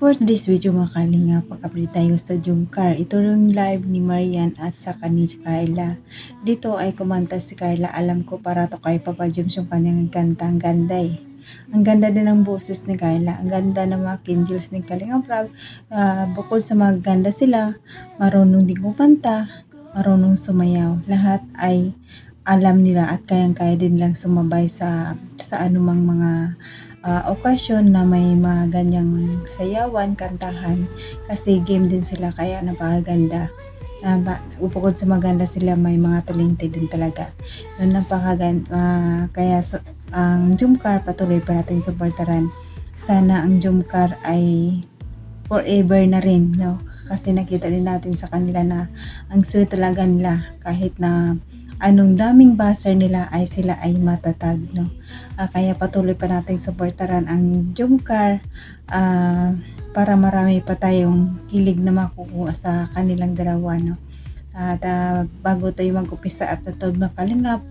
For this video mga kalingap, pag-update tayo sa Jumcar. Ito yung live ni Marian at saka ni Carla. Dito ay kumanta si Carla. Alam ko para to kay Papa Jums yung kanyang kanta. Ang ganda eh. Ang ganda din ng boses ni Carla. Ang ganda ng mga kindles ni Kalingap Rab. Bukod sa maganda sila, marunong din kumanta, marunong sumayaw. Lahat ay alam nila at kayang-kaya din lang sumabay sa anumang mga okasyon na may mga ganyang sayawan, kantahan, kasi game din sila kaya napakaganda. Bukod sa maganda sila, may mga talented din talaga. Napakaganda. Kaya ang Jumcar patuloy pa natin suportaran. Sana ang Jumcar ay forever na rin, no? Kasi nakita din natin sa kanila na ang sweet talaga nila, kahit na anong daming buzzer nila ay sila ay matatag, no? Kaya patuloy pa nating suportaran ang Jumcar para marami pa tayong kilig na makukuha sa kanilang dalawa, no? At bago tayo mag-upisa at natod ng Kalingap,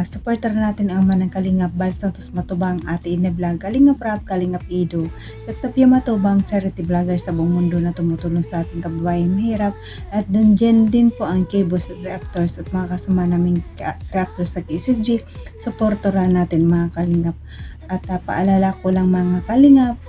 supportaran natin ang manang Kalingap Bal Santos Matubang, Ate Ine Vlog, Kalingap Rab, Kalingap Ido, Tapia Matubang, charity vlogger sa buong mundo na tumutulong sa ating kababayang mahirap. At dyan din po ang K-Boss Reactors at mga kasama naming reactors sa KSSG. Supportaran natin mga Kalingap. At paalala ko lang mga Kalingap,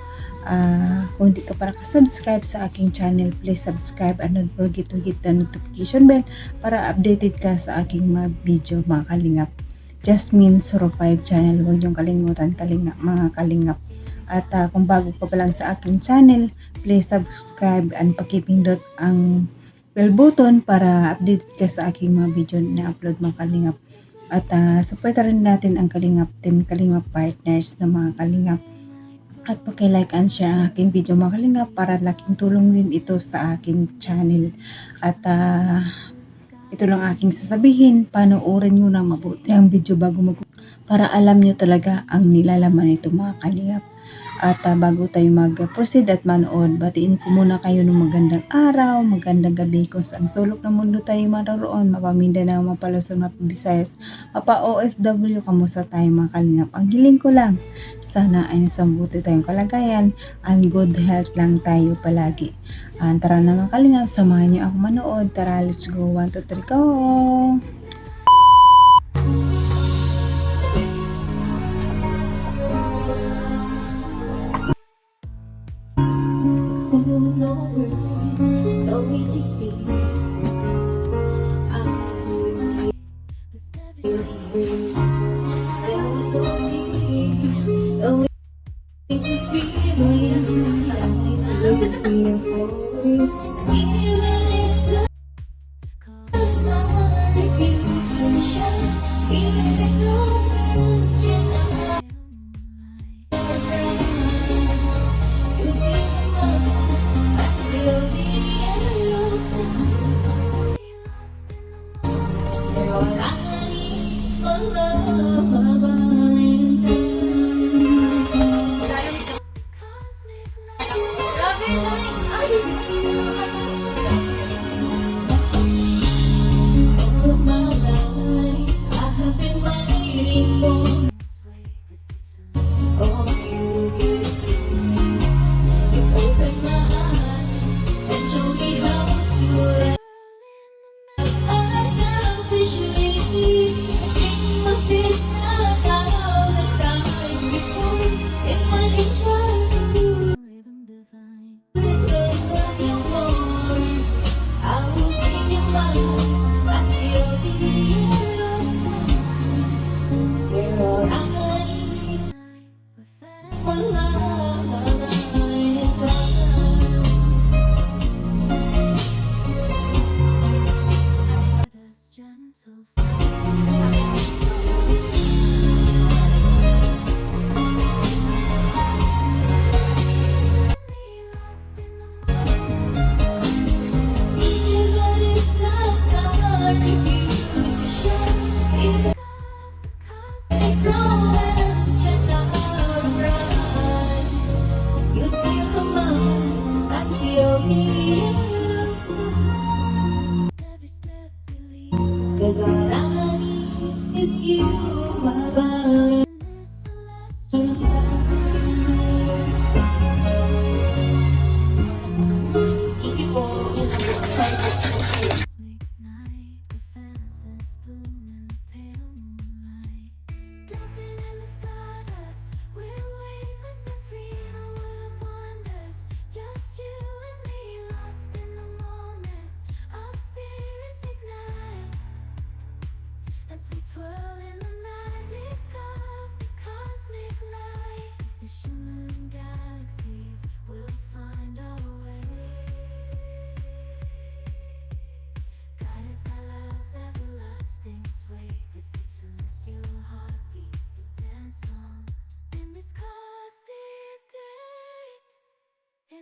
kung di ka pa nakasubscribe sa aking channel, please subscribe and don't forget to hit the notification bell para updated ka sa aking mga video mga Kalingap. Jasmine 05 channel, huwag niyong kalimutan mga Kalingap. At kung bago ka pa lang sa aking channel, please subscribe and pakipindot ang bell button para updated ka sa aking mga video na upload mga Kalingap. At supportaran natin ang Kalingap Team, Kalingap Partners na mga Kalingap. At paki-like and share ang aking video mga Kalingap para laking tulong din ito sa aking channel. At ito lang aking sasabihin, panoorin nyo ng mabuti ang video bago para alam nyo talaga ang nilalaman nito mga Kalingap. At bago tayo mag-proceed at manood, batiin ko muna kayo ng magandang araw, magandang gabi kung sa ang sulok ng mundo tayo maroon, mapamindanao, mapalusong, mapabisayas, mapa-OFW, kamusta tayo mga Kalingap. Ang hiling ko lang, sana ay nasambuti tayong kalagayan and good health lang tayo palagi. Tara na mga Kalingap, samahan nyo ako manood. Tara, let's go, 1, 2, 3, go! No words, no way to speak. I will still here. There were no tears, no way to feelings. I need to look forward. Even if the sun refuses to shine, even if no winds in the heart, you will see the love till the end of time. You're all I need for love and time. Grabe, ay!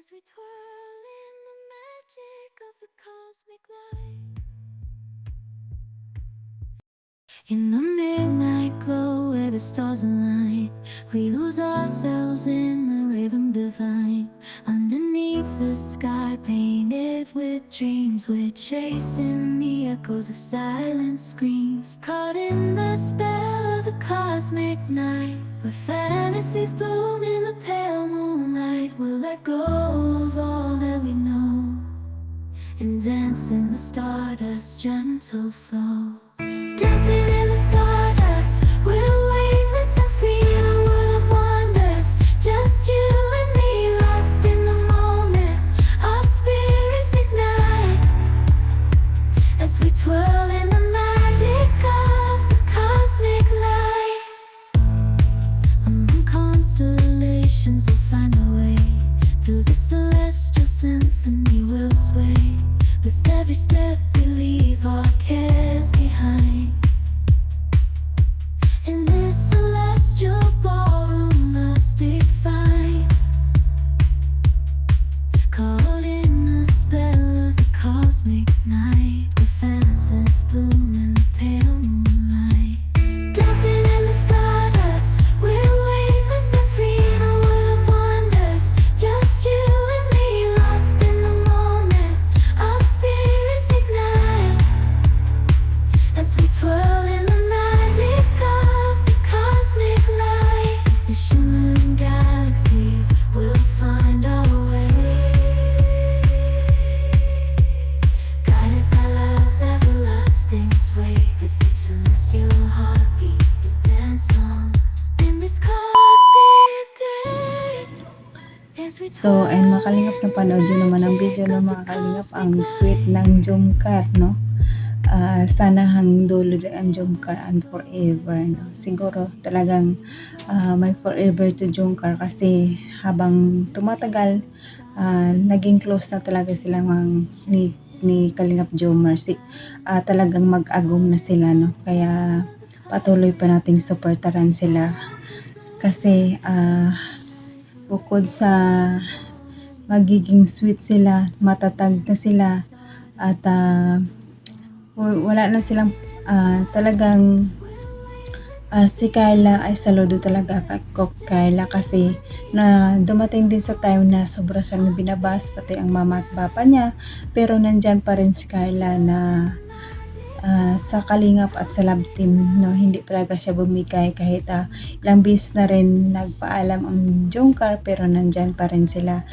as we twirl in the magic of the cosmic light. In the midnight glow where the stars align, we lose ourselves in the rhythm divine. Underneath the sky painted with dreams, we're chasing the echoes of silent screams. Caught in the spell of the cosmic night, where fantasies bloom in the pale moonlight. We'll let go of all that we know and dance in the stardust's gentle flow. Dancing in the stardust, we're weightless and free in a world of wonders. Just you and me, lost in the moment. Our spirits ignite as we twirl in the magic of the cosmic light. Among constellations, we'll find our way. Through the celestial symphony, we'll sway. With every step, we leave our cares behind. In this celestial ballroom, love's defined. Caught in the spell of the cosmic night, where fantasies bloom in the pale moonlight. Dancing in the stardust, we're weightless and free in a world of wonders. Just you and me, lost in the moment. Our spirits ignite as we twirl in the magic of the cosmic light. The shimmering galaxies will find our way, guided by love's everlasting sway. With each celestial heartbeat, we dance on in this cosmic gate. As we So, ayun mga kalingap, napanood nyo naman ang video ng mga kalingap, ang sweet ng Jomcar, no? Sana hang dulo din ang Jomcar and forever, no? Siguro talagang may forever to Jomcar kasi habang tumatagal, naging close na talaga sila ni Kalingap Jomar. Talagang mag-agum na sila, no? Kaya patuloy pa nating suportaran sila kasi bukod sa magiging sweet sila, matatag na sila, at wala na silang talagang si Carla ay saludo talaga kay Carla kasi na dumating din sa time na sobra siyang binabas, pati ang mama at papa niya, pero nandyan pa rin si Carla na sa Kalingap at sa love team, no? Hindi talaga siya bumigay kahit ilang beses na rin nagpaalam ang Jomcar, pero nandyan pa rin sila,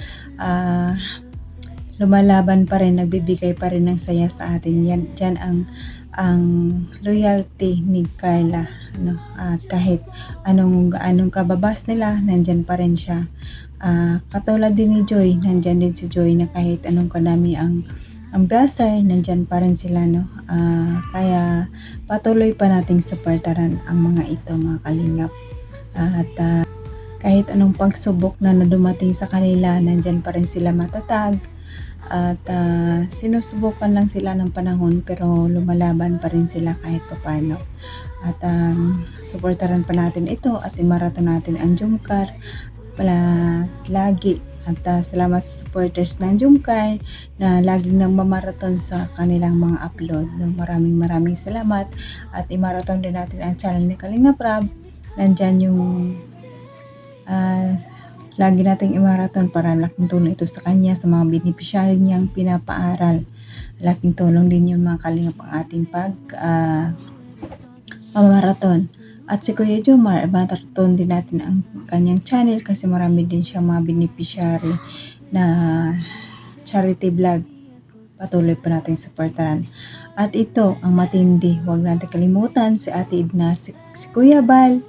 lumalaban pa rin, nagbibigay pa rin ng saya sa atin. Dyan ang loyalty ni Carla, no? At kahit anong kababas nila, nandyan pa rin siya. Katulad din ni Joy, nandyan din si Joy na kahit anong kadami ang basar, nandyan pa rin sila, no? Kaya patuloy pa nating suportaran ang mga ito, mga kalingap. At kahit anong pagsubok na dumating sa kanila, nandyan pa rin sila matatag. At sinusubukan lang sila ng panahon, pero lumalaban pa rin sila kahit papano. At suportaran pa natin ito at imaraton natin ang Jomcar lagi. At salamat sa supporters ng Jomcar na laging nang mamaraton sa kanilang mga upload. Maraming salamat. At imaraton din natin ang channel ni Kalingap Rab. Nandyan yung lagi nating imaraton para laking tulong ito sa kanya, sa mga beneficiary niyang pinapaaral. Laking tulong din yung mga kalingap ang ating maraton. At si Kuya Jomar, maraton din natin ang kanyang channel kasi marami din siya mga beneficiary na charity vlog. Patuloy pa natin supportaran. At ito, ang matindi, huwag natin kalimutan si Ate Edna, si Kuya Bal.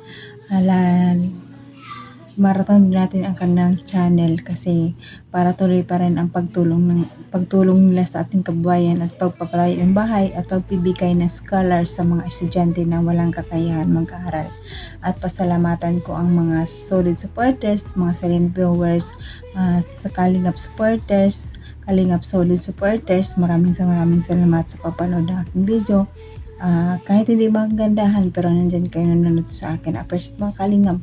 Maraton natin ang kanilang channel kasi para tuloy pa rin ang pagtulong nila sa ating kababayan at pagpapalayo ng bahay at pagbibigay ng scholars sa mga estudyante na walang kakayahan mag-aaral. At pasalamatan ko ang mga solid supporters, mga silent viewers, sa Kalingap supporters, Kalingap solid supporters. Maraming salamat sa papanood ng aking video. Kahit hindi magandahan pero nandiyan kayo nanonood sa akin. Appreciate mga kalingap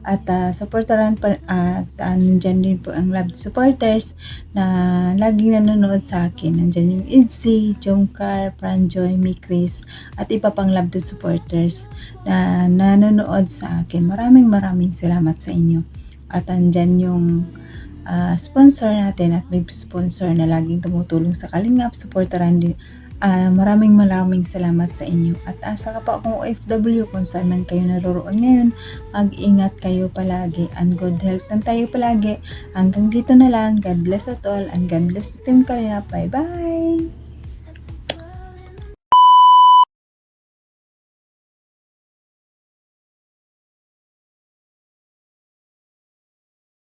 at supportahan pa at nandiyan din po ang love supporters na laging nanonood sa akin. Nandiyan yung Idzy, Jomcar, Franjoy, Mikris at iba pang love supporters na nanonood sa akin. Maraming salamat sa inyo. At andyan yung sponsor natin at may sponsor na laging tumutulong sa kalingap, supportahan din. Maraming salamat sa inyo. At asa ka pa akong OFW kung saan man kayo naroroon ngayon. Mag-ingat kayo palagi and good health lang tayo palagi. Hanggang dito na lang. God bless us all and God bless the team Kalingap. Bye bye!